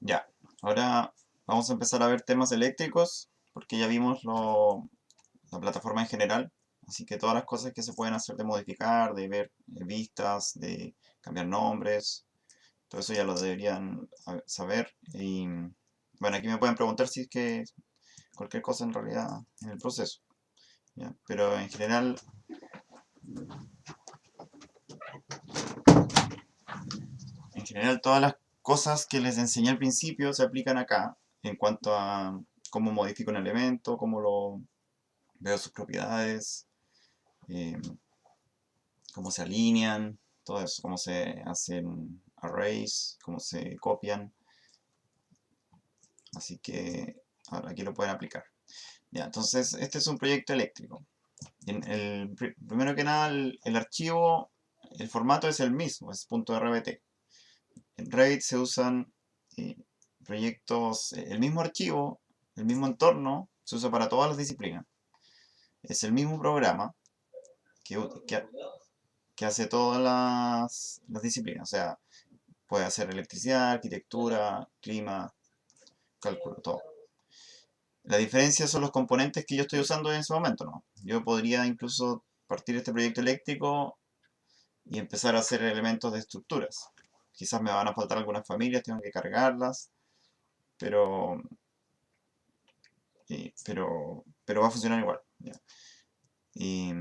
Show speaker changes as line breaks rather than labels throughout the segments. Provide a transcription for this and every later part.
Ya, ahora vamos a empezar a ver temas eléctricos, porque ya vimos la plataforma en general, así que todas las cosas que se pueden hacer de modificar, de ver vistas, de cambiar nombres, todo eso ya lo deberían saber. Y bueno, aquí me pueden preguntar si es que cualquier cosa en realidad en el proceso, ¿ya? Pero en general todas las cosas que les enseñé al principio se aplican acá en cuanto a cómo modifico un elemento, cómo lo veo sus propiedades, eh, cómo se alinean, todo eso, cómo se hacen arrays, cómo se copian. Así que ahora aquí lo pueden aplicar. Ya, entonces este es un proyecto eléctrico. Primero que nada, el archivo, el formato es el mismo, es .rbt. En Revit se usan eh, proyectos, el mismo archivo, el mismo entorno, se usa para todas las disciplinas. Es el mismo programa que, que hace todas las disciplinas. O sea, puede hacer electricidad, arquitectura, clima, cálculo, todo. La diferencia son los componentes que yo estoy usando en ese momento, ¿no? Yo podría incluso partir este proyecto eléctrico y empezar a hacer elementos de estructuras. Quizás me van a faltar algunas familias, tengo que cargarlas, pero, pero va a funcionar igual. ¿Ya? Y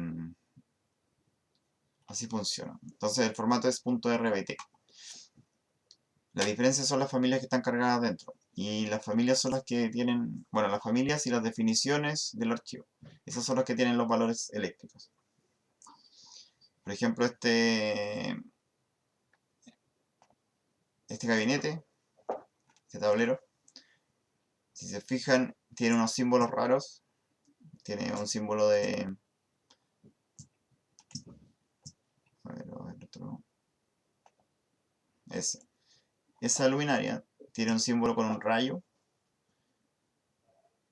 así funciona. Entonces el formato es .rbt. La diferencia son las familias que están cargadas dentro. Y las familias son las que tienen, bueno, las familias y las definiciones del archivo. Esas son las que tienen los valores eléctricos. Por ejemplo, este gabinete, este tablero, si se fijan, tiene unos símbolos raros. Tiene un símbolo de... A ver, otro. Ese. Esa luminaria tiene un símbolo con un rayo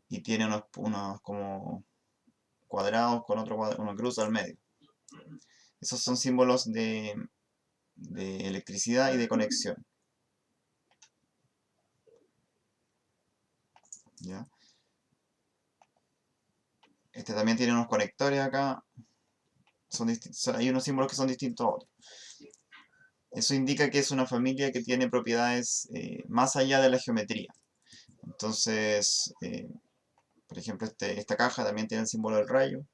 y tiene unos como cuadrados con una cruz al medio. Esos son símbolos de electricidad y de conexión. ¿Ya? Este también tiene unos conectores acá. Hay unos símbolos que son distintos a otros. Eso indica que es una familia que tiene propiedades más allá de la geometría. Entonces, por ejemplo, esta caja también tiene el símbolo del rayo.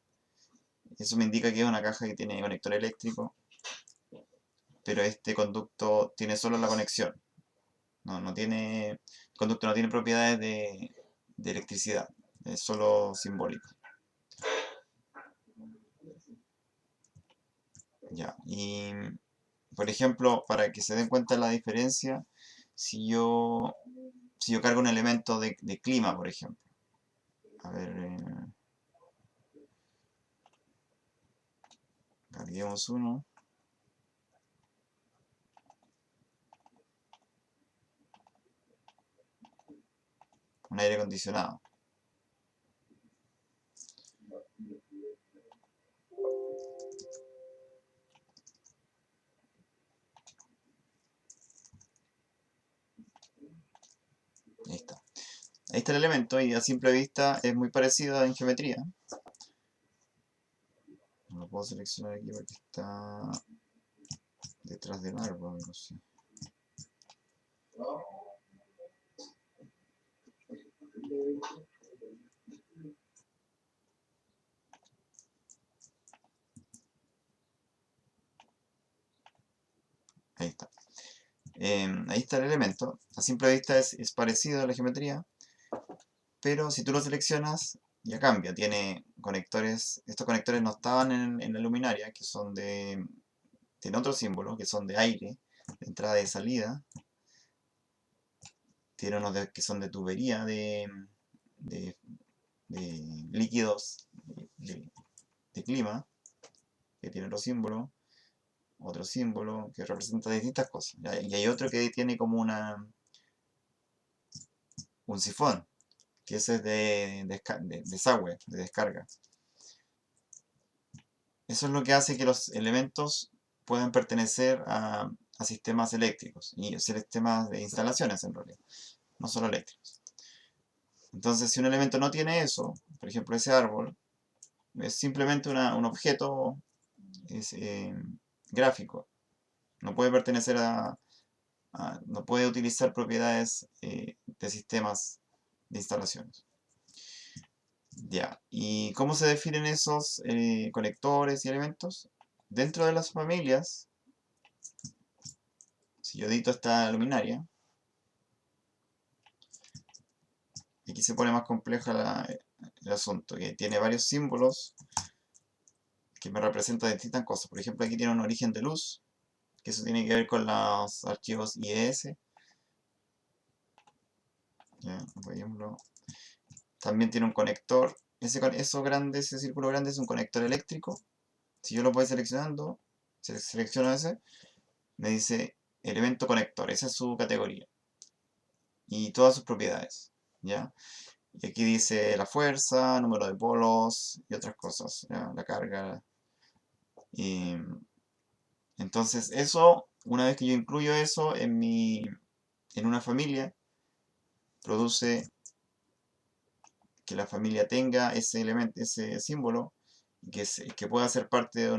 Eso me indica que es una caja que tiene conector eléctrico, pero este conducto tiene solo la conexión. No tiene, el conducto no tiene propiedades de electricidad, es solo simbólico. Ya, y por ejemplo, para que se den cuenta de la diferencia, si yo, si yo cargo un elemento de clima, por ejemplo, a ver, carguemos uno, un aire acondicionado. Ahí está. Ahí está el elemento y a simple vista es muy parecido en geometría. No lo puedo seleccionar aquí porque está detrás del árbol, no sé. Ahí está. Ahí está el elemento. A simple vista es parecido a la geometría, pero si tú lo seleccionas, ya cambia. Tiene conectores, estos conectores no estaban en la luminaria, que son tiene otro símbolo, que son de aire, de entrada y salida. Tiene unos que son de tubería, de, de líquidos, de, de clima, que tiene otro símbolo que representa distintas cosas. Y hay otro que tiene como un sifón, que ese es de desagüe, de descarga. Eso es lo que hace que los elementos puedan pertenecer a sistemas eléctricos y sistemas de instalaciones en realidad. no solo eléctricos. Entonces, si un elemento no tiene eso, por ejemplo ese árbol, es simplemente un objeto es, gráfico. No puede pertenecer no puede utilizar propiedades de sistemas de instalaciones. Ya, ¿y cómo se definen esos conectores y elementos? Dentro de las familias, si yo edito esta luminaria, aquí se pone más complejo el asunto, que tiene varios símbolos que me representan distintas cosas. Por ejemplo, aquí tiene un origen de luz, que eso tiene que ver con los archivos IES. Ya, por ejemplo, también tiene un conector. Eso grande, ese círculo grande es un conector eléctrico. Si yo lo voy seleccionando, selecciono ese, me dice elemento conector, esa es su categoría. Y todas sus propiedades, ¿ya? Y aquí dice la fuerza, número de polos y otras cosas, ¿ya? La carga. Y entonces eso, una vez que yo incluyo eso en una familia, produce que la familia tenga ese elemento, ese símbolo, y que pueda ser parte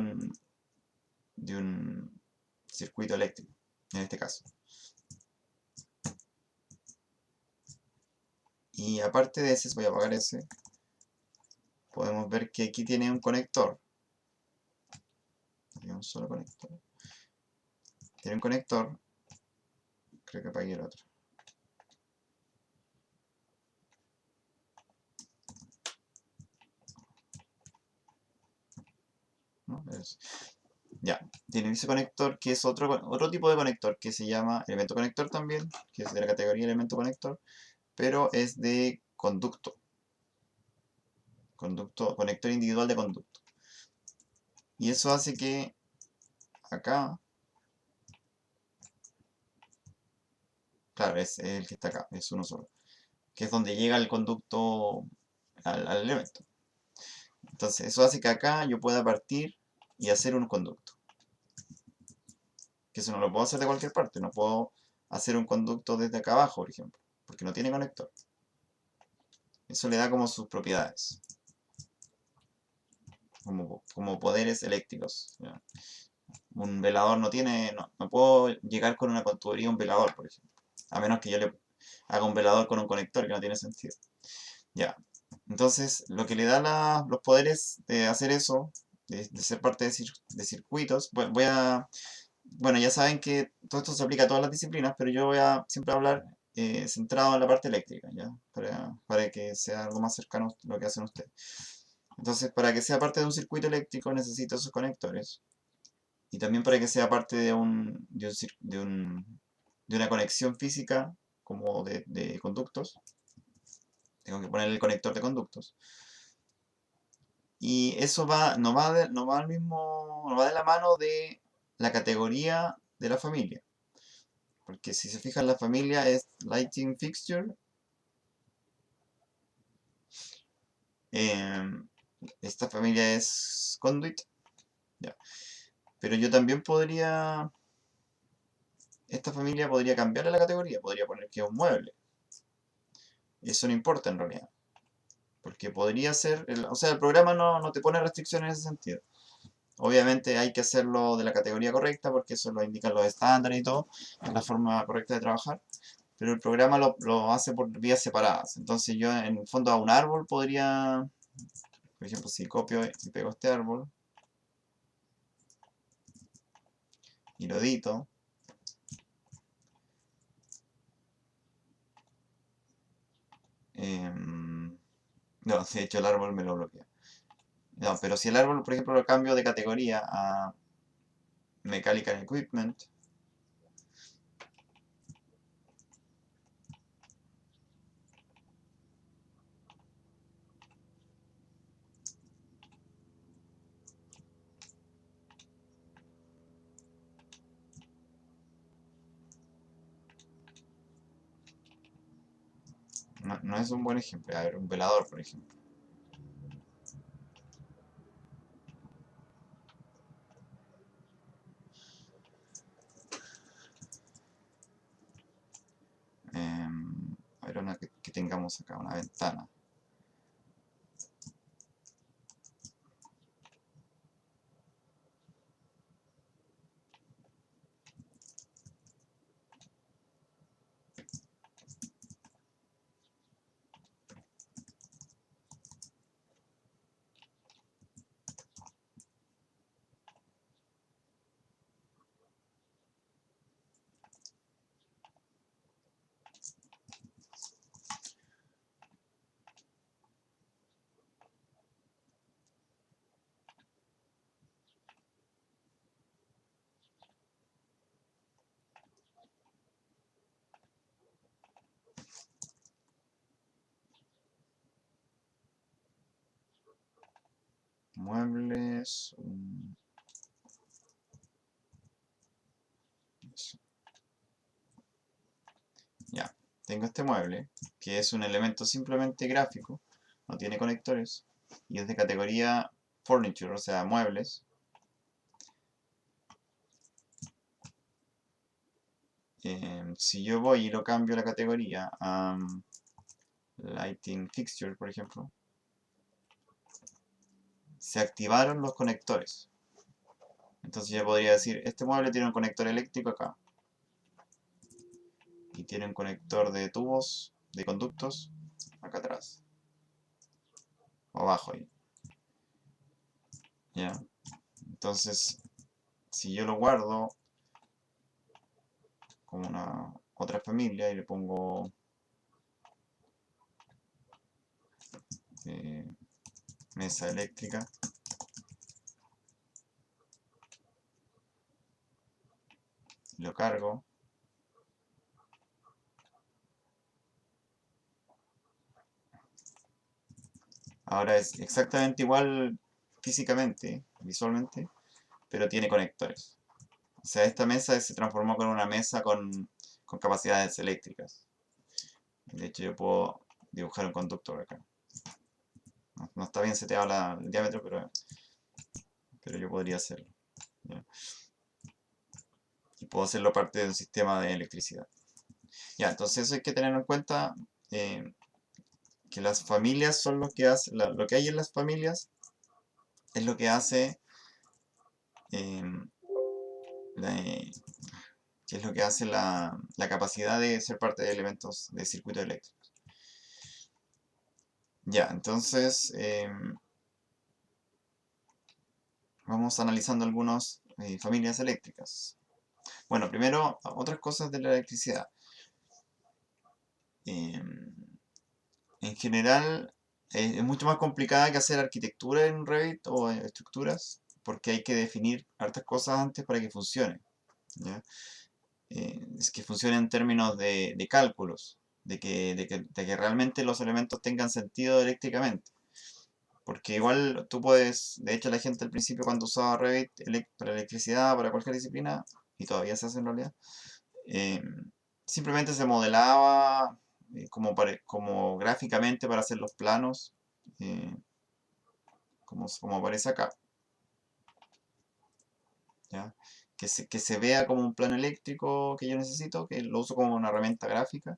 de un circuito eléctrico, en este caso. Y aparte de ese, voy a apagar ese, podemos ver que aquí tiene un conector. Tiene un solo conector. Tiene un conector. Creo que apagué el otro. ¿No? Ya, tiene ese conector que es otro tipo de conector que se llama elemento conector también, que es de la categoría elemento conector, pero es de conducto. Conector individual de conducto. Y eso hace que acá, claro, es el que está acá, es uno solo, que es donde llega el conducto al elemento. Entonces, eso hace que acá yo pueda partir y hacer un conducto. Que eso no lo puedo hacer de cualquier parte, no puedo hacer un conducto desde acá abajo, por ejemplo, porque no tiene conector. Eso le da como sus propiedades, como poderes eléctricos, ¿ya? Un velador no puedo llegar con una contubería a un velador, por ejemplo, a menos que yo le haga un velador con un conector, que no tiene sentido. Ya, entonces lo que le da los poderes de hacer eso, de ser parte de circuitos, bueno, ya saben que todo esto se aplica a todas las disciplinas, pero yo voy a siempre hablar centrado en la parte eléctrica, ¿ya? Para que sea algo más cercano a lo que hacen ustedes. Entonces, para que sea parte de un circuito eléctrico necesito esos conectores. Y también para que sea parte de una conexión física, como de conductos, tengo que poner el conector de conductos. Y eso no va al mismo, no va de la mano de la categoría de la familia. Porque si se fijan, la familia es Lighting Fixture. Esta familia es Conduit. Ya. Pero yo también esta familia podría cambiarle la categoría. Podría poner que es un mueble. Eso no importa en realidad. Porque podría ser, o sea, el programa no te pone restricciones en ese sentido. Obviamente hay que hacerlo de la categoría correcta porque eso lo indican los estándares y todo, es la forma correcta de trabajar. Pero el programa lo hace por vías separadas. Entonces yo en el fondo a un árbol podría, por ejemplo, si copio y pego este árbol y lo edito, no, de hecho el árbol me lo bloquea. No, pero si el árbol, por ejemplo, lo cambio de categoría a Mechanical Equipment, no es un buen ejemplo. A ver, un velador, por ejemplo. ejemplo, que tengamos acá una ventana. Muebles. Eso. Ya, tengo este mueble, que es un elemento simplemente gráfico, no tiene conectores, y es de categoría furniture, o sea, muebles. Si yo voy y lo cambio la categoría a lighting fixture, por ejemplo, se activaron los conectores. Entonces yo podría decir, este mueble tiene un conector eléctrico acá. Y tiene un conector de tubos, de conductos, acá atrás. O abajo ahí. ¿Ya? Entonces, si yo lo guardo como una otra familia y le pongo mesa eléctrica, lo cargo. Ahora es exactamente igual físicamente, visualmente, pero tiene conectores. O sea, esta mesa se transformó con una mesa con capacidades eléctricas. De hecho, yo puedo dibujar un conductor acá. No está bien seteado el diámetro, pero yo podría hacerlo. ¿Ya? Y puedo hacerlo parte de un sistema de electricidad. Ya, entonces eso hay que tener en cuenta, que las familias son lo que hace, lo que hay en las familias es lo que hace, eh, la- que es lo que hace la capacidad de ser parte de elementos de circuito eléctrico. Ya, entonces vamos analizando algunas familias eléctricas. Bueno, primero, otras cosas de la electricidad. Eh, en general, es mucho más complicada que hacer arquitectura en Revit o estructuras, porque hay que definir hartas cosas antes para que funcione. ¿Ya? Es que funcione en términos de cálculos, de que realmente los elementos tengan sentido eléctricamente. Porque igual tú puedes, de hecho la gente al principio cuando usaba Revit para electricidad, para cualquier disciplina, y todavía se hace en realidad, eh, simplemente se modelaba como gráficamente para hacer los planos, eh, como aparece acá, ¿ya? Que se vea como un plano eléctrico que yo necesito, que lo uso como una herramienta gráfica,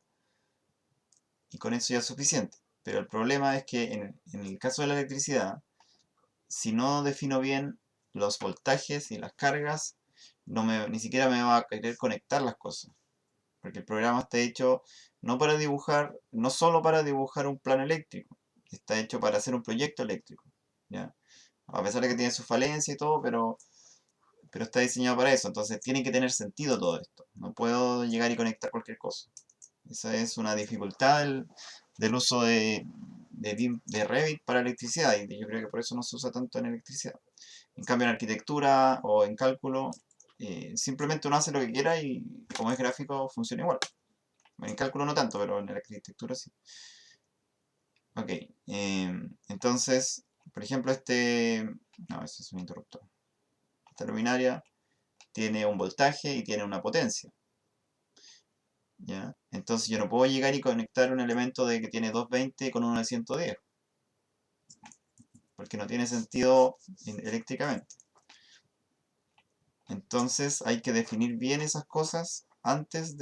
y con eso ya es suficiente. Pero el problema es que en el caso de la electricidad, si no defino bien los voltajes y las cargas, ni siquiera me va a querer conectar las cosas. Porque el programa está hecho no para dibujar, no solo para dibujar un plano eléctrico, está hecho para hacer un proyecto eléctrico. ¿Ya? A pesar de que tiene sus falencias y todo, pero está diseñado para eso. Entonces tiene que tener sentido todo esto. No puedo llegar y conectar cualquier cosa. Esa es una dificultad del uso de Revit para electricidad, y yo creo que por eso no se usa tanto en electricidad. En cambio, en arquitectura o en cálculo, simplemente uno hace lo que quiera y como es gráfico funciona igual. En cálculo no tanto, pero en la arquitectura sí. Ok, entonces, por ejemplo, no, ese es un interruptor. Esta luminaria tiene un voltaje y tiene una potencia. ¿Ya? Entonces yo no puedo llegar y conectar un elemento de que tiene 220 con uno de 110, porque no tiene sentido eléctricamente. Entonces hay que definir bien esas cosas antes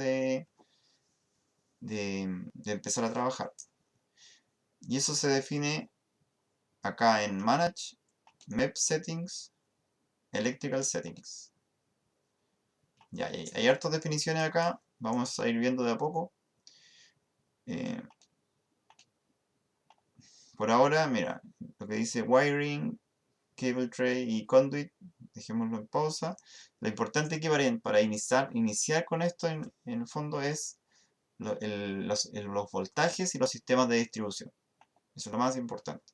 de empezar a trabajar. Y eso se define acá en Manage, MEP Settings, Electrical Settings. Ya, hay hartas definiciones acá, vamos a ir viendo de a poco. Por ahora, mira, lo que dice wiring, cable tray y conduit, dejémoslo en pausa. Lo importante aquí para iniciar con esto en el fondo es los voltajes y los sistemas de distribución. Eso es lo más importante.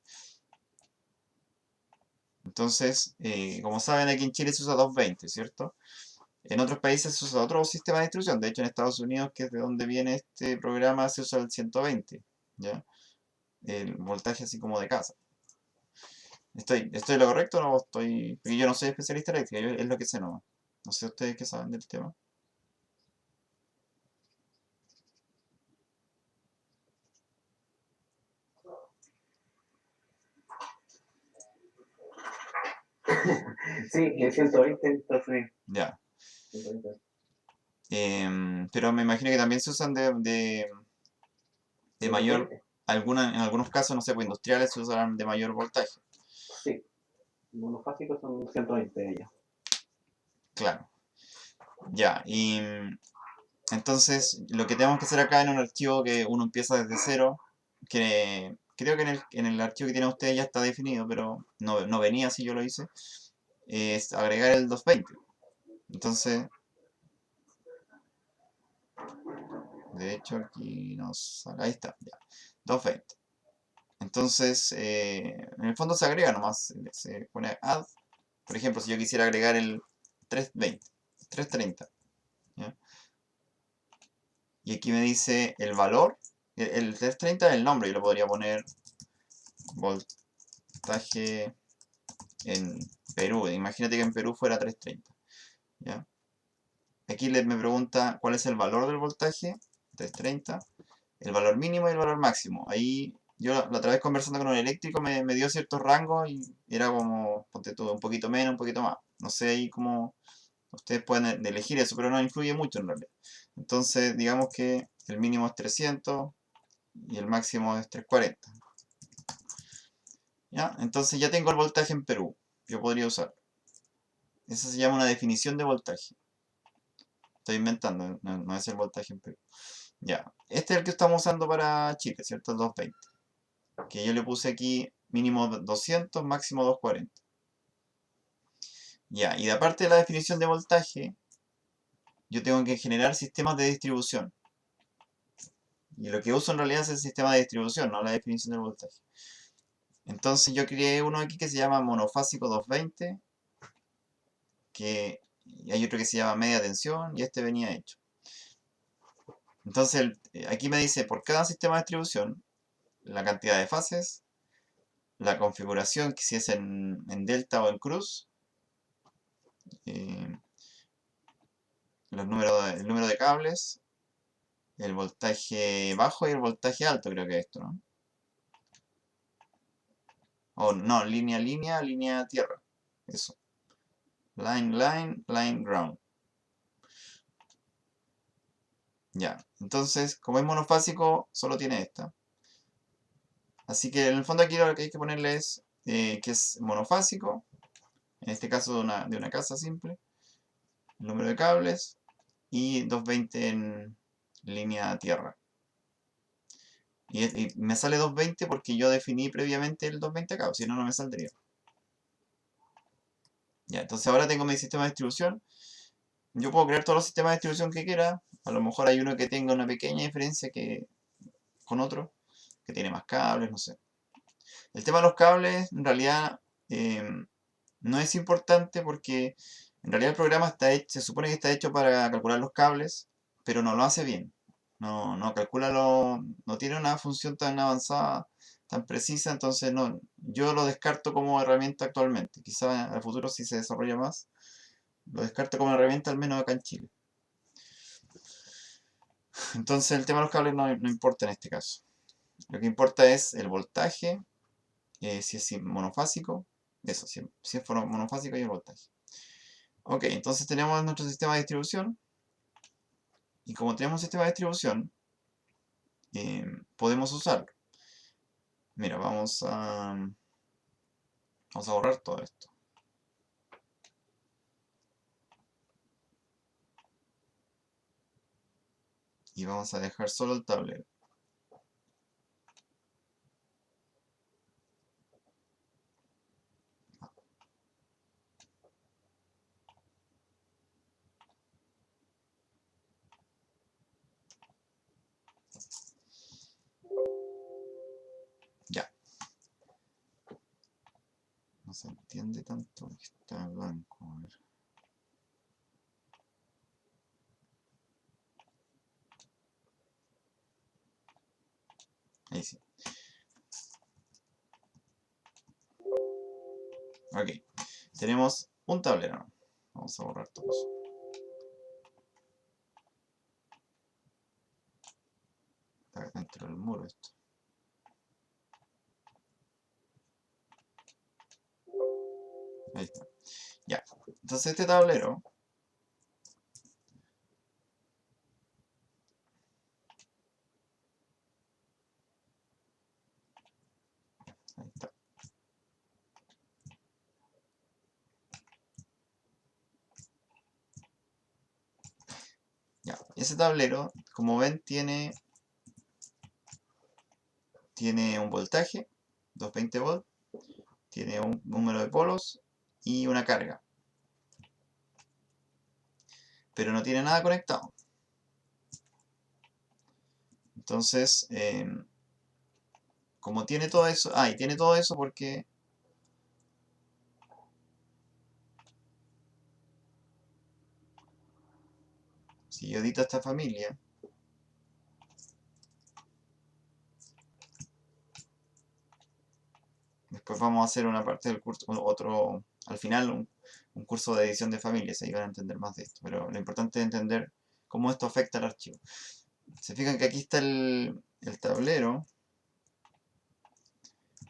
Entonces, como saben, aquí en Chile se usa 220, ¿cierto? En otros países se usa otro sistema de distribución. De hecho, en Estados Unidos, que es de donde viene este programa, se usa el 120, ¿ya? El voltaje así como de casa. ¿Estoy en lo correcto o no estoy? Porque yo no soy especialista en eléctrica, es lo que sé nomás. No sé ustedes qué saben del tema.
Sí, el 120, entonces.
Ya.
120.
Pero me imagino que también se usan de
¿De
mayor,
corriente?
en algunos casos, no sé, pues industriales se usan de mayor voltaje.
Sí, los monofásicos son 120 ellos.
Claro. Ya. Y entonces, lo que tenemos que hacer acá en un archivo que uno empieza desde cero, que creo que en el archivo que tienen ustedes ya está definido, pero no venía si yo lo hice, es agregar el 220. Entonces, de hecho aquí ahí está, ya, 220. Entonces, en el fondo se agrega nomás, se pone add. Por ejemplo, si yo quisiera agregar el 320, 330, ¿ya? Y aquí me dice el valor, el 330 es el nombre, yo le podría poner voltaje en Perú. Imagínate que en Perú fuera 330, ¿ya? Aquí me pregunta cuál es el valor del voltaje, 330, el valor mínimo y el valor máximo. Ahí yo la otra vez conversando con un eléctrico me dio ciertos rangos y era como, ponte tú, un poquito menos, un poquito más. No sé ahí cómo ustedes pueden elegir eso, pero no influye mucho en realidad. Entonces, digamos que el mínimo es 300 y el máximo es 340. ¿Ya? Entonces ya tengo el voltaje en Perú. Yo podría usar. Eso se llama una definición de voltaje. Estoy inventando, no es el voltaje en Perú. Ya. Este es el que estamos usando para Chile, ¿cierto? El 220. Que yo le puse aquí mínimo 200, máximo 240. Ya, y de aparte de la definición de voltaje, yo tengo que generar sistemas de distribución. Y lo que uso en realidad es el sistema de distribución, no la definición del voltaje. Entonces yo creé uno aquí que se llama monofásico 220, que y hay otro que se llama media tensión, y este venía hecho. Entonces aquí me dice por cada sistema de distribución la cantidad de fases, la configuración, que si es en delta o en cruz, eh, el número de cables, el voltaje bajo y el voltaje alto, creo que es esto, ¿no? O no, línea, línea, línea, tierra. Eso. Line, line, line, ground. Ya. Entonces, como es monofásico, solo tiene esta. Así que en el fondo aquí lo que hay que ponerle es que es monofásico. En este caso de una casa simple. El número de cables. Y 220 en línea tierra. Y me sale 220 porque yo definí previamente el 220 acá, si no, no me saldría. Ya, entonces ahora tengo mi sistema de distribución. Yo puedo crear todos los sistemas de distribución que quiera. A lo mejor hay uno que tenga una pequeña diferencia con otro, que tiene más cables, no sé. El tema de los cables, en realidad, no es importante porque en realidad el programa se supone que está hecho para calcular los cables, pero no lo hace bien. No calcula no tiene una función tan avanzada, tan precisa, entonces no, yo lo descarto como herramienta actualmente. Quizá al futuro si se desarrolla más, lo descarto como herramienta al menos acá en Chile. Entonces el tema de los cables no importa en este caso. Lo que importa es el voltaje, si es monofásico, eso, si es monofásico y el voltaje. Ok, entonces tenemos nuestro sistema de distribución. Y como tenemos un sistema de distribución, podemos usarlo. Mira, vamos a borrar todo esto. Y vamos a dejar solo el tablero. Ya. No se entiende tanto porque está blanco. A ver. Ahí sí. Ok. Tenemos un tablero. Vamos a borrar todo eso. Está dentro del muro esto. Ahí está. Ya. Entonces este tablero ahí está. Ya. Ese tablero, como ven, tiene un voltaje, 220 volts, tiene un número de polos y una carga. Pero no tiene nada conectado. Entonces, como tiene todo eso, y tiene todo eso porque si yo edito esta familia, después vamos a hacer una parte del curso, al final un curso de edición de familias, ahí van a entender más de esto, pero lo importante es entender cómo esto afecta al archivo. Se fijan que aquí está el tablero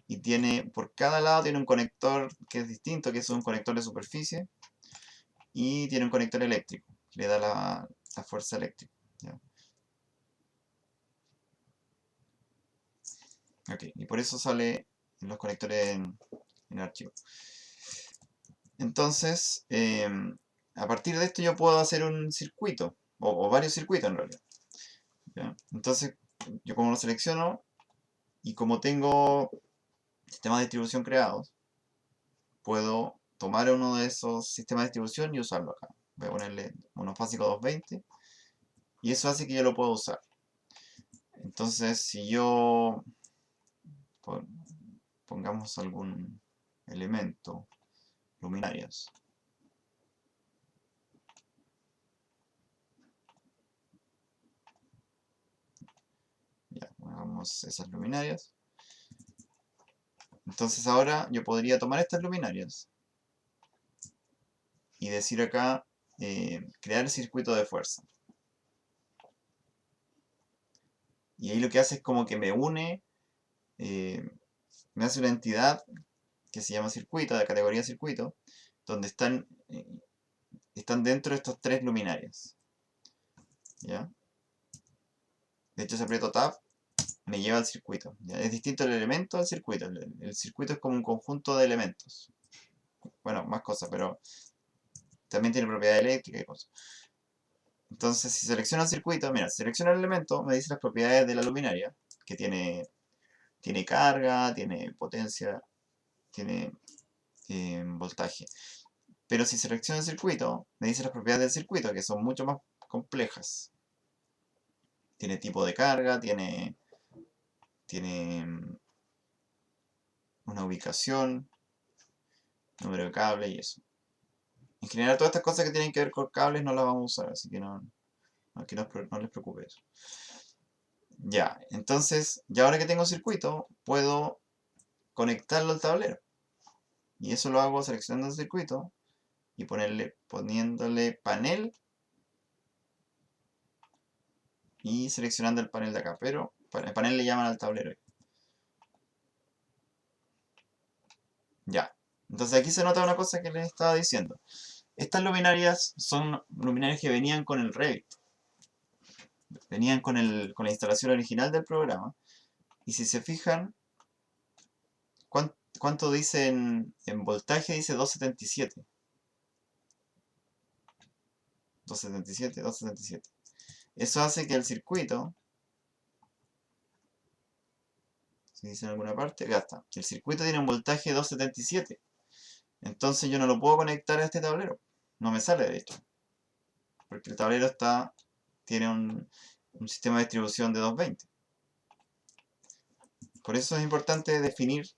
y por cada lado tiene un conector que es distinto, que es un conector de superficie, y tiene un conector eléctrico, que le da la fuerza eléctrica. ¿Ya? Ok, y por eso sale en los conectores en el archivo. Entonces, a partir de esto yo puedo hacer un circuito, o varios circuitos en realidad. ¿Ya? Entonces, yo como lo selecciono, y como tengo sistemas de distribución creados, puedo tomar uno de esos sistemas de distribución y usarlo acá. Voy a ponerle monofásico 220, y eso hace que yo lo pueda usar. Entonces, si yo pongamos algún elemento, luminarias. Ya, pongamos esas luminarias. Entonces ahora yo podría tomar estas luminarias y decir acá, crear el circuito de fuerza. Y ahí lo que hace es como que me une, me hace una entidad que se llama circuito, de categoría circuito, donde están dentro de estos tres luminarias. ¿Ya? De hecho, si aprieto Tab, me lleva al circuito. ¿Ya? Es distinto el elemento al circuito. El circuito es como un conjunto de elementos. Bueno, más cosas, pero también tiene propiedad eléctrica y cosas. Entonces, si selecciono el circuito, mira, selecciono el elemento, me dice las propiedades de la luminaria, que tiene carga, tiene potencia, tiene voltaje. Pero si selecciono el circuito, me dice las propiedades del circuito, que son mucho más complejas. Tiene tipo de carga, tiene una ubicación, número de cable y eso. En general, todas estas cosas que tienen que ver con cables no las vamos a usar, así que no les preocupe eso. Ya, entonces, ya ahora que tengo circuito, puedo conectarlo al tablero. Y eso lo hago seleccionando el circuito y poniéndole panel y seleccionando el panel de acá. Pero el panel le llaman al tablero. Ya. Entonces aquí se nota una cosa que les estaba diciendo. Estas luminarias son luminarias que venían con el Revit. Venían con la instalación original del programa. Y si se fijan, ¿cuánto dice en voltaje? Dice 277. 277, 277. Eso hace que el circuito, si dice en alguna parte, acá está. El circuito tiene un voltaje 277. Entonces yo no lo puedo conectar a este tablero. No me sale de hecho. Porque el tablero tiene un sistema de distribución de 220. Por eso es importante definir,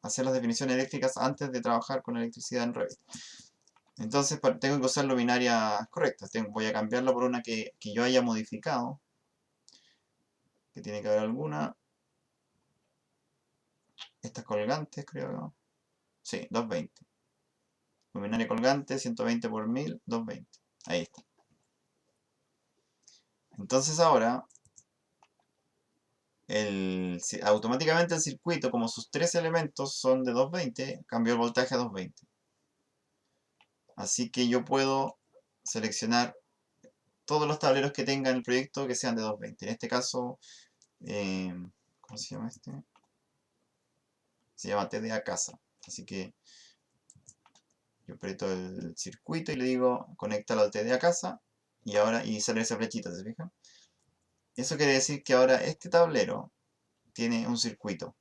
hacer las definiciones eléctricas antes de trabajar con electricidad en Revit. Entonces tengo que usar luminarias correctas. Voy a cambiarla por una que yo haya modificado. Que tiene que haber alguna. Estas colgantes, creo. Sí, 220. Luminaria colgante, 120 por 1000, 220. Ahí está. Entonces ahora, automáticamente el circuito, como sus tres elementos son de 220, cambió el voltaje a 220. Así que yo puedo seleccionar todos los tableros que tenga en el proyecto que sean de 220. En este caso, ¿cómo se llama este? Se llama TDA casa. Así que yo aprieto el circuito y le digo conéctalo al TDA casa. Y sale esa flechita, ¿se fijan? Eso quiere decir que ahora este tablero tiene un circuito.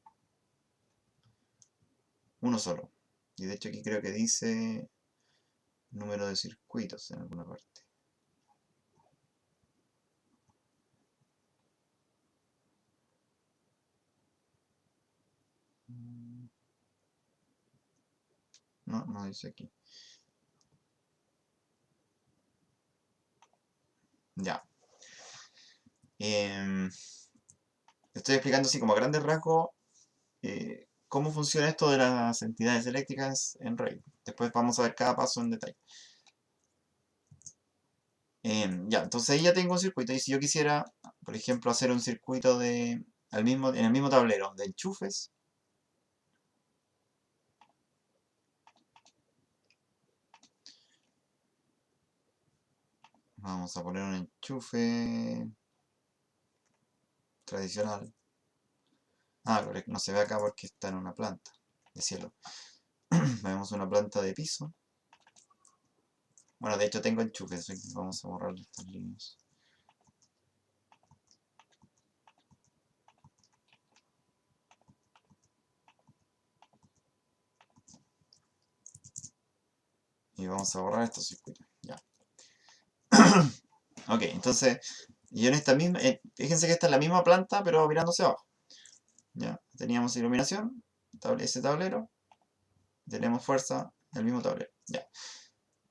Uno solo. Y de hecho aquí creo que dice número de circuitos en alguna parte. No, no dice aquí. Ya. Estoy explicando así como a grandes rasgos cómo funciona esto de las entidades eléctricas en Revit. Después vamos a ver cada paso en detalle. Ya, entonces ahí ya tengo un circuito. Y si yo quisiera, por ejemplo, hacer un circuito en el mismo tablero de enchufes. Vamos a poner un enchufe tradicional. Pero no se ve acá porque está en una planta de cielo. Vemos una planta de piso. Bueno, de hecho tengo enchufes. Vamos a borrar estas líneas. Y vamos a borrar estos circuitos. Ya. Ok, entonces, yo en esta misma, fíjense que esta es la misma planta, pero mirándose abajo. Ya, teníamos iluminación, ese tablero, tenemos fuerza, el mismo tablero. Ya.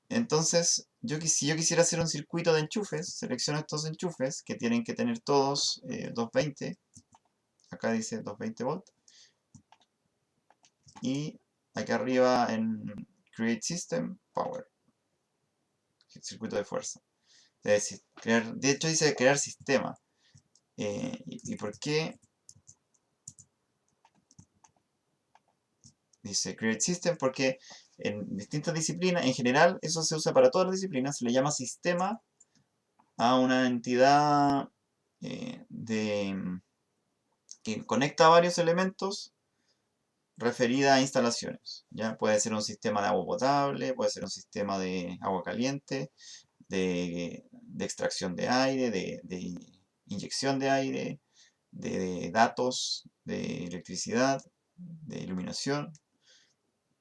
Entonces, si yo quisiera hacer un circuito de enchufes, selecciono estos enchufes que tienen que tener todos 220. Acá dice 220 volts. Y aquí arriba en Create System, Power. Circuito de fuerza. Es decir, de hecho dice crear sistema. ¿Y por qué? Dice Create System porque en distintas disciplinas, en general, eso se usa para todas las disciplinas, se le llama sistema a una entidad que conecta varios elementos referida a instalaciones. ¿Ya? Puede ser un sistema de agua potable, puede ser un sistema de agua caliente, de extracción de aire, de inyección de aire, de datos, de electricidad, de iluminación,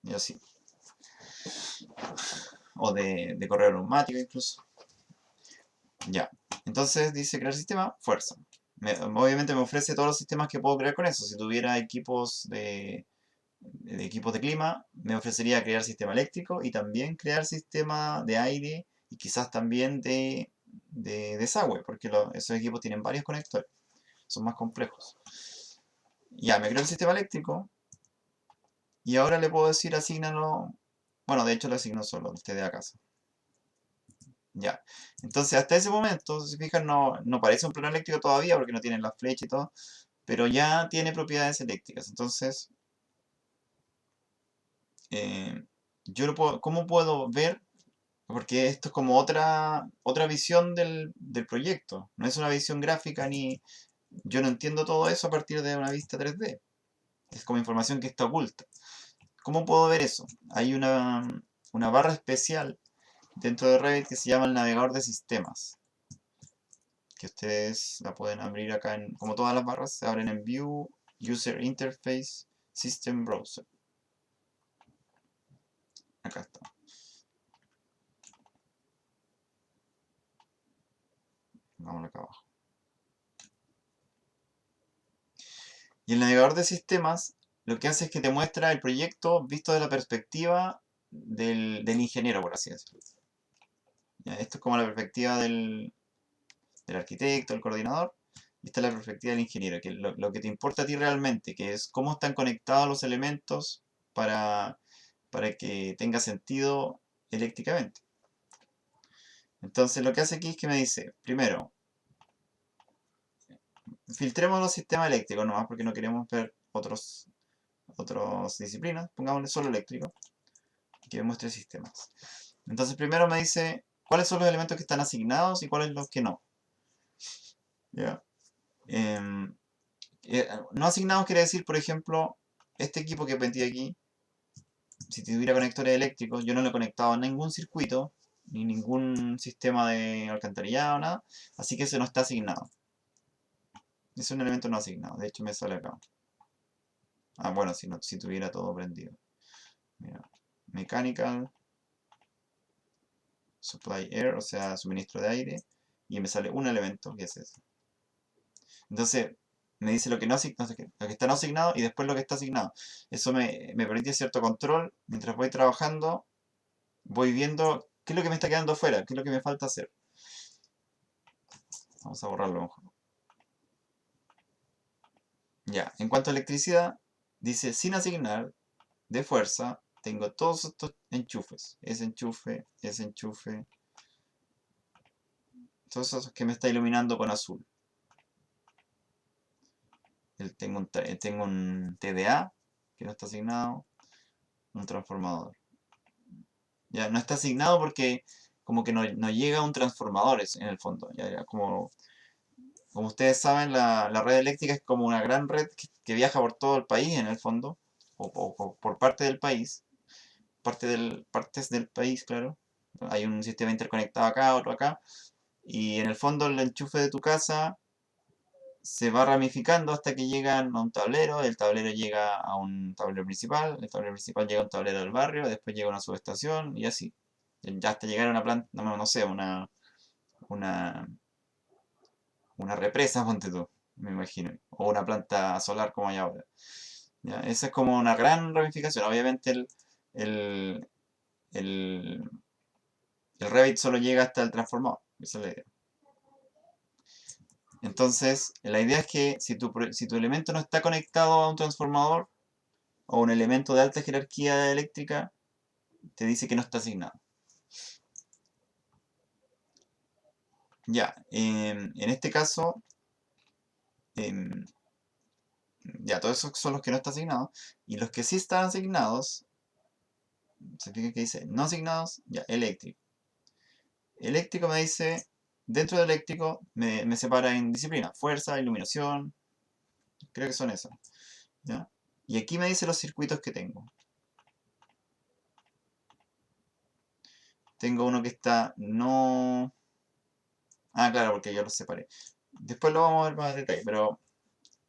y así. O de correo neumático incluso. Ya. Entonces dice crear sistema, fuerza. Obviamente me ofrece todos los sistemas que puedo crear con eso. Si tuviera equipos de clima, me ofrecería crear sistema eléctrico y también crear sistema de aire y quizás también de desagüe, porque esos equipos tienen varios conectores, son más complejos. Ya, me creo el sistema eléctrico y ahora le puedo decir asignalo, bueno, de hecho lo asigno solo, el TDA casa. Ya, entonces hasta ese momento, si se fijan, no parece un plano eléctrico todavía porque no tiene la flecha y todo, pero ya tiene propiedades eléctricas. Entonces, ¿cómo puedo ver Porque esto es como otra visión del proyecto. No es una visión gráfica ni... Yo no entiendo todo eso a partir de una vista 3D. Es como información que está oculta. ¿Cómo puedo ver eso? Hay una barra especial dentro de Revit que se llama el navegador de sistemas. Que ustedes la pueden abrir acá, como todas las barras, se abren en View, User Interface, System Browser. Acá está. Vamos acá abajo. Y el navegador de sistemas lo que hace es que te muestra el proyecto visto de la perspectiva del ingeniero, por así decirlo. Ya, esto es como la perspectiva del arquitecto, el coordinador, y esta es la perspectiva del ingeniero, que lo que te importa a ti realmente, que es cómo están conectados los elementos para, para que tenga sentido eléctricamente. Entonces lo que hace aquí es que me dice, primero, filtremos los sistemas eléctricos nomás porque no queremos ver otras disciplinas, pongámosle solo eléctrico, que me muestre sistemas. Entonces primero me dice cuáles son los elementos que están asignados y cuáles los que no. ¿Ya? No asignados quiere decir, por ejemplo, este equipo que metí aquí, si tuviera conectores eléctricos, yo no lo he conectado a ningún circuito, ni ningún sistema de alcantarillado, nada, así que ese no está asignado. Es un elemento no asignado, de hecho me sale acá. Ah, bueno, si tuviera todo prendido. Mira, mechanical, supply air, o sea, suministro de aire, y me sale un elemento, que es ese. Entonces, me dice lo que no lo que está no asignado y después lo que está asignado. Eso me permite cierto control. Mientras voy trabajando, voy viendo qué es lo que me está quedando fuera, qué es lo que me falta hacer. Vamos a borrarlo mejor. Ya, en cuanto a electricidad, dice sin asignar de fuerza, tengo todos estos enchufes. Ese enchufe, todos esos que me está iluminando con azul. Tengo un TDA que no está asignado, un transformador. Ya no está asignado porque como que no llega a un transformador en el fondo. Ya, como ustedes saben, la red eléctrica es como una gran red que viaja por todo el país en el fondo, o por parte del país, partes del país, claro. Hay un sistema interconectado acá, otro acá, y en el fondo el enchufe de tu casa se va ramificando hasta que llegan a un tablero, el tablero llega a un tablero principal, el tablero principal llega a un tablero del barrio, después llega a una subestación y así. Ya hasta llegar a una planta, no sé, una, una represa, ponte tú, me imagino, o una planta solar como hay ahora. ¿Ya? Esa es como una gran ramificación. Obviamente el, el, el Revit solo llega hasta el transformador, esa es la idea. Entonces, la idea es que si tu elemento no está conectado a un transformador o un elemento de alta jerarquía eléctrica, te dice que no está asignado. Ya, en este caso, em, ya, todos esos son los que no están asignados. Y los que sí están asignados, se fija que dice no asignados, ya, eléctrico. Eléctrico me dice, dentro de eléctrico me separa en disciplina, fuerza, iluminación, creo que son esas. ¿Ya? Y aquí me dice los circuitos que tengo. Tengo uno que está no... Ah, claro, porque ya los separé. Después lo vamos a ver más en detalle, pero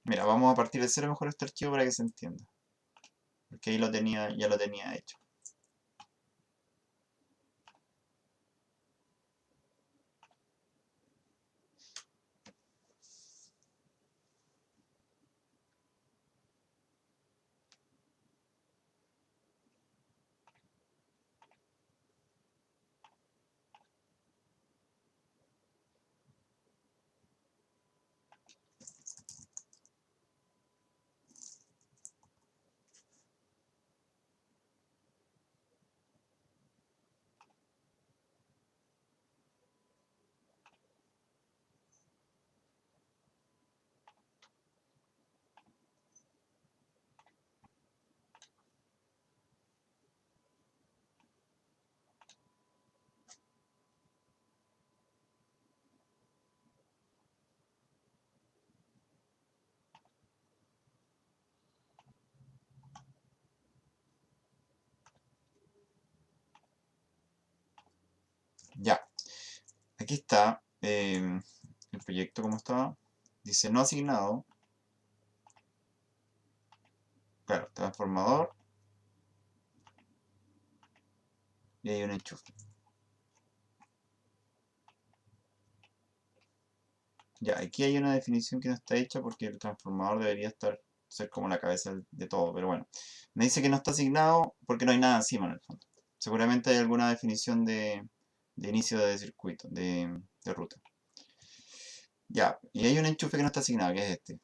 mira, vamos a partir de cero mejor este archivo para que se entienda. Porque ahí ya lo tenía hecho. Ya, aquí está el proyecto como estaba. Dice no asignado. Claro, transformador. Y hay un enchufe. Ya, aquí hay una definición que no está hecha porque el transformador debería ser como la cabeza de todo, pero bueno. Me dice que no está asignado porque no hay nada encima en el fondo. Seguramente hay alguna definición de inicio de circuito, de ruta. Ya, y hay un enchufe que no está asignado, que es este.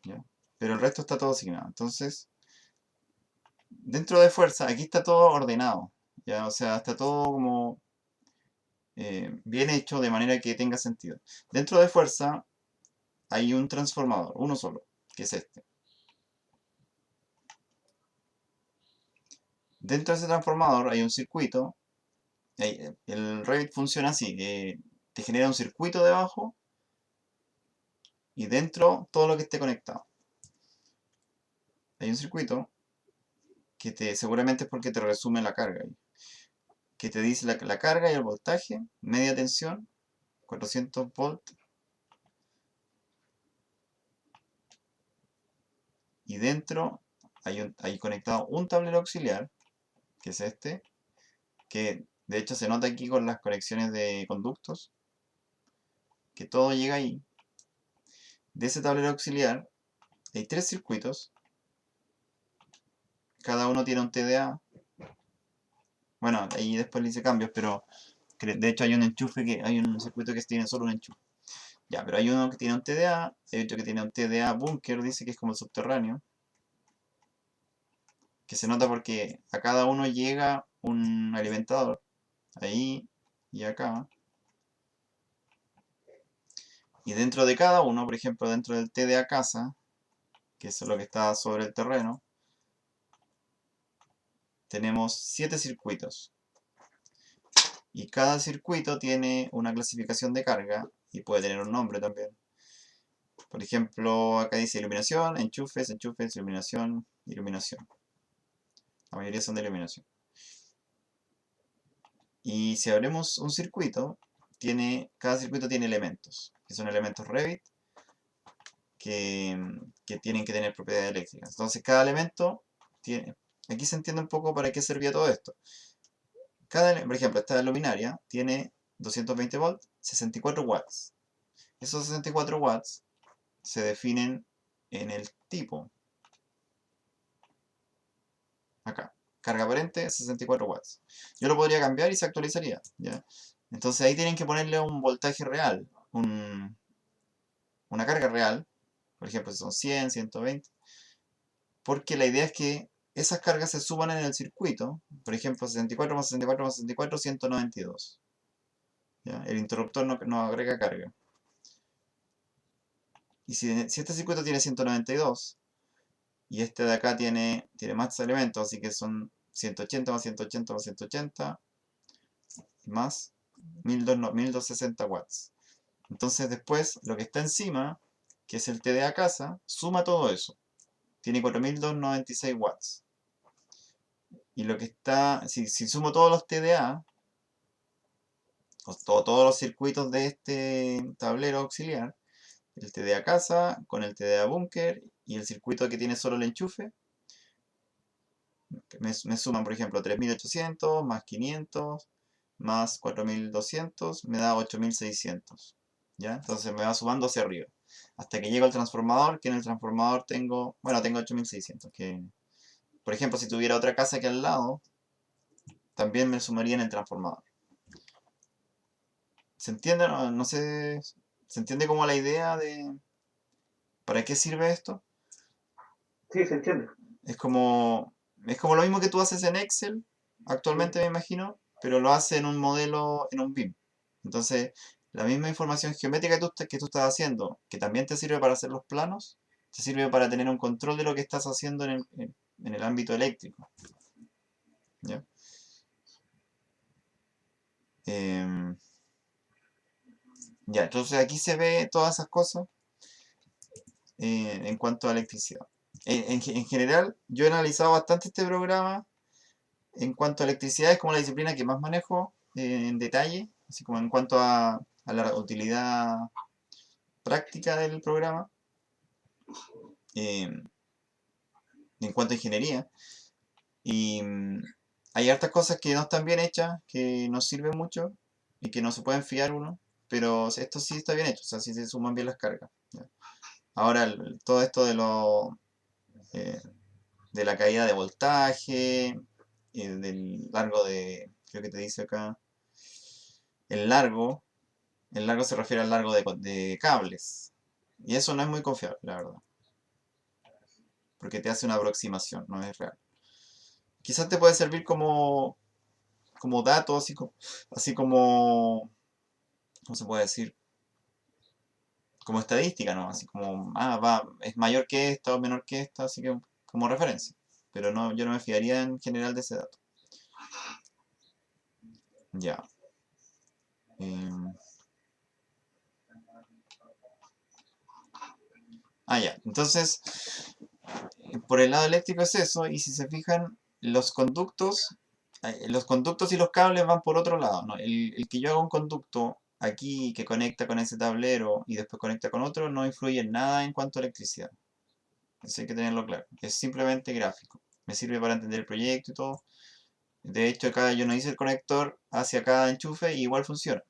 ¿Ya? Pero el resto está todo asignado. Entonces, dentro de fuerza, aquí está todo ordenado. ¿Ya? O sea, está todo como bien hecho de manera que tenga sentido. Dentro de fuerza hay un transformador, uno solo, que es este. Dentro de ese transformador hay un circuito. El Revit funciona así, que te genera un circuito debajo y dentro todo lo que esté conectado. Hay un circuito que seguramente es porque te resume la carga, que te dice la carga y el voltaje, media tensión, 400 volts, y dentro hay conectado un tablero auxiliar, que es este, que de hecho se nota aquí con las conexiones de conductos, que todo llega ahí. De ese tablero auxiliar hay tres circuitos, cada uno tiene un TDA. Bueno, ahí después le hice cambios, pero de hecho hay un enchufe hay un circuito que tiene solo un enchufe. Ya, pero hay uno que tiene un TDA, hay otro que tiene un TDA búnker, dice que es como el subterráneo, que se nota porque a cada uno llega un alimentador, ahí y acá. Y dentro de cada uno, por ejemplo, dentro del TDA casa, que es lo que está sobre el terreno, tenemos 7 circuitos. Y cada circuito tiene una clasificación de carga y puede tener un nombre también. Por ejemplo, acá dice iluminación, enchufes, enchufes, iluminación, iluminación. La mayoría son de iluminación. Y si abrimos un circuito, cada circuito tiene elementos, que son elementos Revit, que tienen que tener propiedades eléctricas. Entonces cada elemento tiene... Aquí se entiende un poco para qué servía todo esto. Por ejemplo, esta luminaria tiene 220 volts, 64 watts. Esos 64 watts se definen en el tipo. Acá. Carga aparente, 64 watts. Yo lo podría cambiar y se actualizaría. ¿Ya? Entonces ahí tienen que ponerle un voltaje real. Una carga real. Por ejemplo, si son 100, 120. Porque la idea es que esas cargas se suban en el circuito. Por ejemplo, 64 más 64 más 64, 192. ¿Ya? El interruptor no agrega carga. Y si este circuito tiene 192 y este de acá tiene más elementos, así que son 180 más 180 más 180 más 1260 watts. Entonces después lo que está encima, que es el TDA casa, suma todo eso. Tiene 4296 watts. Y lo que está, si sumo todos los TDA, todos los circuitos de este tablero auxiliar, el TDA casa con el TDA búnker y el circuito que tiene solo el enchufe, me suman, por ejemplo, 3800 más 500 más 4200, me da 8600. ¿Ya? Entonces me va sumando hacia arriba. Hasta que llego al transformador, que en el transformador tengo 8600. Que, por ejemplo, si tuviera otra casa aquí al lado, también me sumaría en el transformador. ¿Se entiende? No sé. ¿Se entiende como la idea de para qué sirve esto?
Sí, se entiende.
Es como lo mismo que tú haces en Excel, actualmente me imagino, pero lo haces en un modelo, en un BIM. Entonces, la misma información geométrica que tú estás haciendo, que también te sirve para hacer los planos, te sirve para tener un control de lo que estás haciendo en el ámbito eléctrico. ¿Ya? Em, ya, entonces aquí se ve todas esas cosas en cuanto a electricidad. En general, yo he analizado bastante este programa en cuanto a electricidad, es como la disciplina que más manejo en detalle, así como en cuanto a la utilidad práctica del programa, en cuanto a ingeniería. Y hay hartas cosas que no están bien hechas, que no sirven mucho y que no se pueden fiar uno, pero esto sí está bien hecho, o sea, sí se suman bien las cargas. ¿Ya? Ahora, todo esto eh, de la caída de voltaje, del largo de, creo que te dice acá, el largo, el largo se refiere al largo de cables. Y eso no es muy confiable, la verdad, porque te hace una aproximación, no es real. Quizás te puede servir como dato, así como, ¿cómo se puede decir? Como estadística, ¿no? Así como, es mayor que esta o menor que esta, así que como referencia. Pero no, yo no me fiaría en general de ese dato. Ya. em, ya. Entonces, por el lado eléctrico es eso, y si se fijan, los conductos y los cables van por otro lado, ¿no? El que yo haga un conducto aquí que conecta con ese tablero y después conecta con otro no influye en nada en cuanto a electricidad. Eso hay que tenerlo claro. Es simplemente gráfico. Me sirve para entender el proyecto y todo. De hecho, acá yo no hice el conector hacia cada enchufe y igual funciona.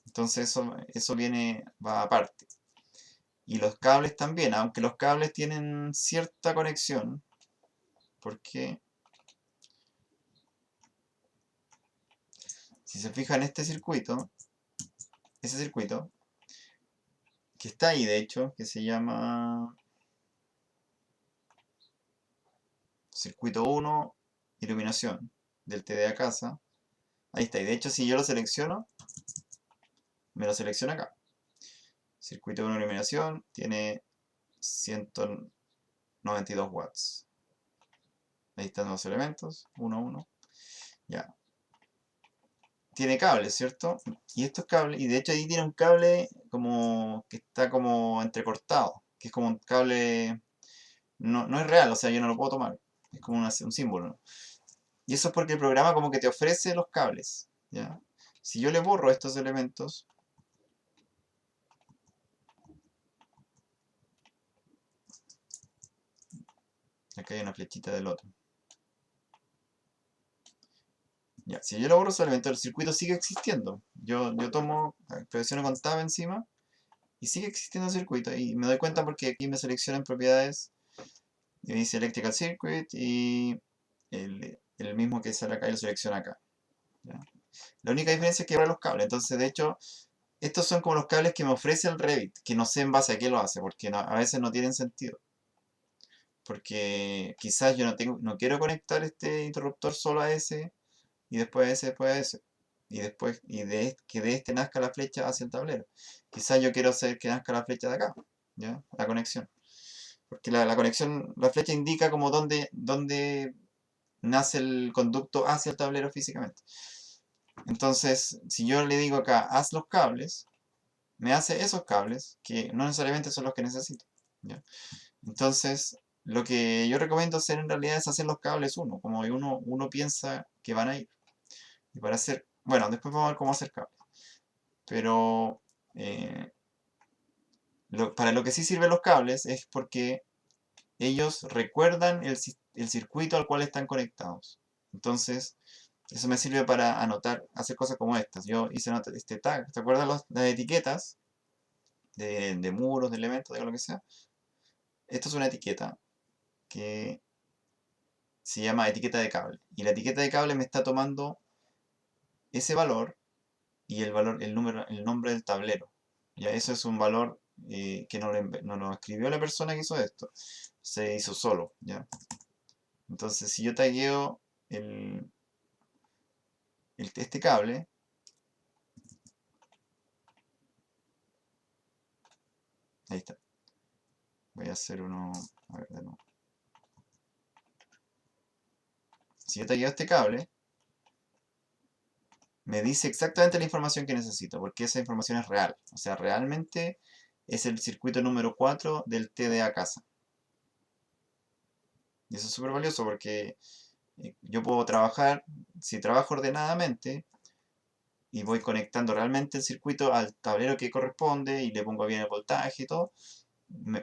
Entonces eso va aparte. Y los cables también, aunque los cables tienen cierta conexión, porque si se fijan en ese circuito, que está ahí de hecho, que se llama circuito 1, iluminación, del TDA casa, ahí está. Y de hecho si yo lo selecciono, me lo selecciona acá. Circuito 1 iluminación tiene 192 watts. Ahí están los elementos, 1, 1. Ya. Tiene cables, ¿cierto? Y estos cables, y de hecho ahí tiene un cable como que está como entrecortado, que es como un cable, no es real, o sea, yo no lo puedo tomar, es como un símbolo, ¿no? Y eso es porque el programa como que te ofrece los cables, ¿ya? Si yo le borro estos elementos, acá hay una flechita del otro. Ya, si yo le borro esos elementos, el circuito sigue existiendo. Yo presiono con Tab encima y sigue existiendo el circuito. Y me doy cuenta porque aquí me seleccionan propiedades. Y me dice Electrical Circuit y el mismo que sale acá y lo selecciona acá. ¿Ya? La única diferencia es que borra los cables. Entonces, de hecho, estos son como los cables que me ofrece el Revit, que no sé en base a qué lo hace, porque a veces no tienen sentido. Porque quizás yo no quiero conectar este interruptor solo a ese y después a ese, después a ese. Y después, que de este nazca la flecha hacia el tablero. Quizás yo quiero hacer que nazca la flecha de acá, ¿ya? La conexión. Porque la conexión, la flecha indica como dónde nace el conducto hacia el tablero físicamente. Entonces, si yo le digo acá, haz los cables, me hace esos cables, que no necesariamente son los que necesito. ¿Ya? Entonces, lo que yo recomiendo hacer en realidad es hacer los cables como uno piensa que van a ir. Y para hacer, bueno, después vamos a ver cómo hacer cables. Pero eh, para lo que sí sirven los cables es porque ellos recuerdan el circuito al cual están conectados. Entonces, eso me sirve para anotar, hacer cosas como estas. Yo hice este tag, ¿te acuerdas las etiquetas de muros, de elementos, de lo que sea? Esto es una etiqueta que se llama etiqueta de cable. Y la etiqueta de cable me está tomando ese valor y el nombre del tablero. Ya eso es un valor que no lo escribió la persona que hizo esto. Se hizo solo, ¿ya? Entonces, si yo tagueo este cable, ahí está. Voy a hacer uno, a ver, de nuevo. Si yo tagueo este cable, me dice exactamente la información que necesito, porque esa información es real. O sea, realmente es el circuito número 4 del TDA casa. Y eso es súper valioso porque Yo puedo trabajar, si trabajo ordenadamente y voy conectando realmente el circuito al tablero que corresponde y le pongo bien el voltaje y todo,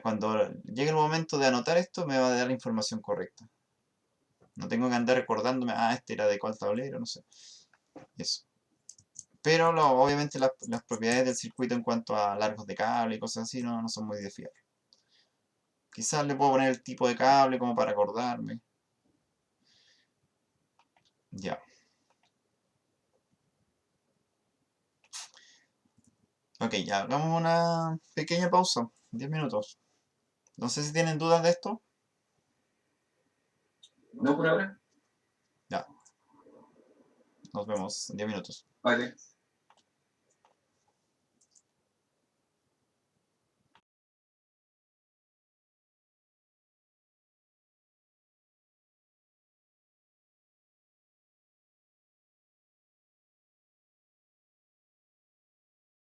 cuando llegue el momento de anotar esto me va a dar la información correcta. No tengo que andar recordándome, este era de cuál tablero, no sé. Eso. Pero obviamente las propiedades del circuito en cuanto a largos de cable y cosas así no son muy de fiar. Quizás le puedo poner el tipo de cable como para acordarme. Ya. Ok, ya hagamos una pequeña pausa. 10 minutos. No sé si tienen dudas de esto.
No por ahora.
Ya. Nos vemos en 10 minutos.
Vale.